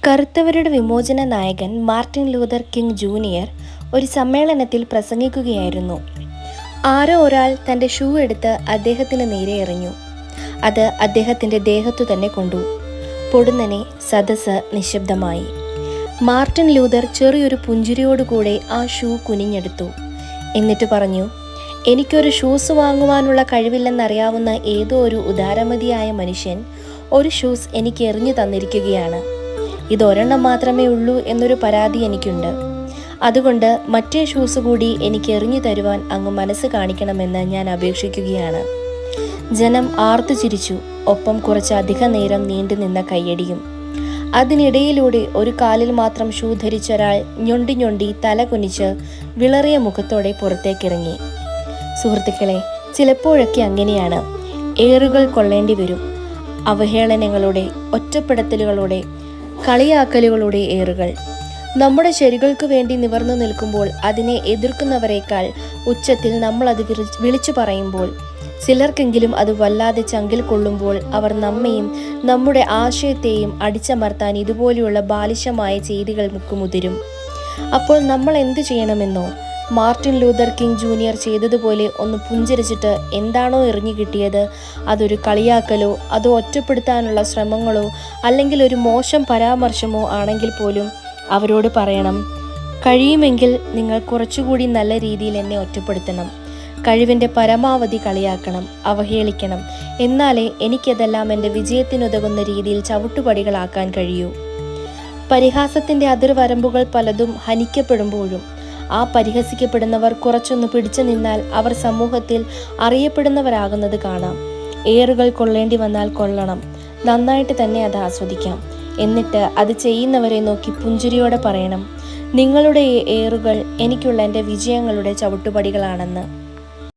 കറുത്തവരുടെ വിമോചന നായകൻ Martin Luther king junior ഒരു സമ്മേളനത്തിൽ പ്രസംഗിക്കുകയായിരുന്നു. ആരോ ഒരാൾ തൻ്റെ ഷൂ എടുത്ത് അദ്ദേഹത്തിന് നേരെ എറിഞ്ഞു. അത് അദ്ദേഹത്തിൻ്റെ ദേഹത്തു തന്നെ കൊണ്ടു. പൊടുന്നനെ സദസ്സ് നിശബ്ദമായി. മാർട്ടിൻ ലൂതർ ചെറിയൊരു പുഞ്ചിരിയോടുകൂടെ ആ ഷൂ കുനിഞ്ഞെടുത്തു. എന്നിട്ട് പറഞ്ഞു, എനിക്കൊരു ഷൂസ് വാങ്ങുവാനുള്ള കഴിവില്ലെന്നറിയാവുന്ന ഏതോ ഒരു ഉദാരമതിയായ മനുഷ്യൻ ഒരു ഷൂസ് എനിക്ക് എറിഞ്ഞു തന്നിരിക്കുകയാണ്. ഇതൊരെണ്ണം മാത്രമേ ഉള്ളൂ എന്നൊരു പരാതി എനിക്കുണ്ട്. അതുകൊണ്ട് മറ്റേ ഷൂസ് കൂടി എനിക്ക് എറിഞ്ഞു തരുവാൻ അങ്ങ് മനസ്സ് കാണിക്കണമെന്ന് ഞാൻ അപേക്ഷിക്കുകയാണ്. ജനം ആർത്തു ചിരിച്ചു. ഒപ്പം കുറച്ച് അധിക നേരം നീണ്ടു നിന്ന കയ്യടിയും. അതിനിടയിലൂടെ ഒരു കാലിൽ മാത്രം ഷൂ ധരിച്ചൊരാൾ ഞൊണ്ടി ഞൊണ്ടി തല കുനിച്ച് വിളറിയ മുഖത്തോടെ പുറത്തേക്കിറങ്ങി. സുഹൃത്തുക്കളെ, ചിലപ്പോഴൊക്കെ അങ്ങനെയാണ്. ഏറുകൾ കൊള്ളേണ്ടി വരും. അവഹേളനങ്ങളുടെ, ഒറ്റപ്പെടുത്തലുകളുടെ, കളിയാക്കലുകളുടെ ഏറുകൾ. നമ്മുടെ ശരികൾക്ക് വേണ്ടി നിവർന്നു നിൽക്കുമ്പോൾ അതിനെ എതിർക്കുന്നവരെക്കാൾ ഉച്ചത്തിൽ നമ്മളത് വിളിച്ചു പറയുമ്പോൾ, ചിലർക്കെങ്കിലും അത് വല്ലാതെ ചങ്കിൽ കൊള്ളുമ്പോൾ അവർ നമ്മയും നമ്മുടെ ആശയത്തെയും അടിച്ചമർത്താൻ ഇതുപോലെയുള്ള ബാലിശമായ ചെയ്തികൾ മുക്കുമുതിരും. അപ്പോൾ നമ്മൾ എന്തു ചെയ്യണമെന്നോ? മാർട്ടിൻ ലൂതർ കിങ് ജൂനിയർ ചെയ്തതുപോലെ ഒന്ന് പുഞ്ചിരിച്ചിട്ട് എന്താണോ എറിഞ്ഞു കിട്ടിയത്, അതൊരു കളിയാക്കലോ അതോ ഒറ്റപ്പെടുത്താനുള്ള ശ്രമങ്ങളോ അല്ലെങ്കിൽ ഒരു മോശം പരാമർശമോ ആണെങ്കിൽ പോലും അവരോട് പറയണം, കഴിയുമെങ്കിൽ നിങ്ങൾ കുറച്ചുകൂടി നല്ല രീതിയിൽ എന്നെ ഒറ്റപ്പെടുത്തണം. കഴിവിൻ്റെ പരമാവധി കളിയാക്കണം, അവഹേളിക്കണം. എന്നാലേ എനിക്കതെല്ലാം എൻ്റെ വിജയത്തിനുതകുന്ന രീതിയിൽ ചവിട്ടുപടികളാക്കാൻ കഴിയൂ. പരിഹാസത്തിൻ്റെ അതിർവരമ്പുകൾ പലതും ഹനിക്കപ്പെടുമ്പോഴും ആ പരിഹസിക്കപ്പെടുന്നവർ കുറച്ചൊന്ന് പിടിച്ചു നിന്നാൽ അവർ സമൂഹത്തിൽ അറിയപ്പെടുന്നവരാകുന്നത് കാണാം. ഏറുകൾ കൊള്ളേണ്ടി വന്നാൽ കൊള്ളണം, നന്നായിട്ട് തന്നെ അത് ആസ്വദിക്കാം. എന്നിട്ട് അത് ചെയ്യുന്നവരെ നോക്കി പുഞ്ചിരിയോടെ പറയണം, നിങ്ങളുടെ ഏറുകൾ എനിക്കുള്ള എൻ്റെ വിജയങ്ങളുടെ ചവിട്ടുപടികളാണെന്ന്.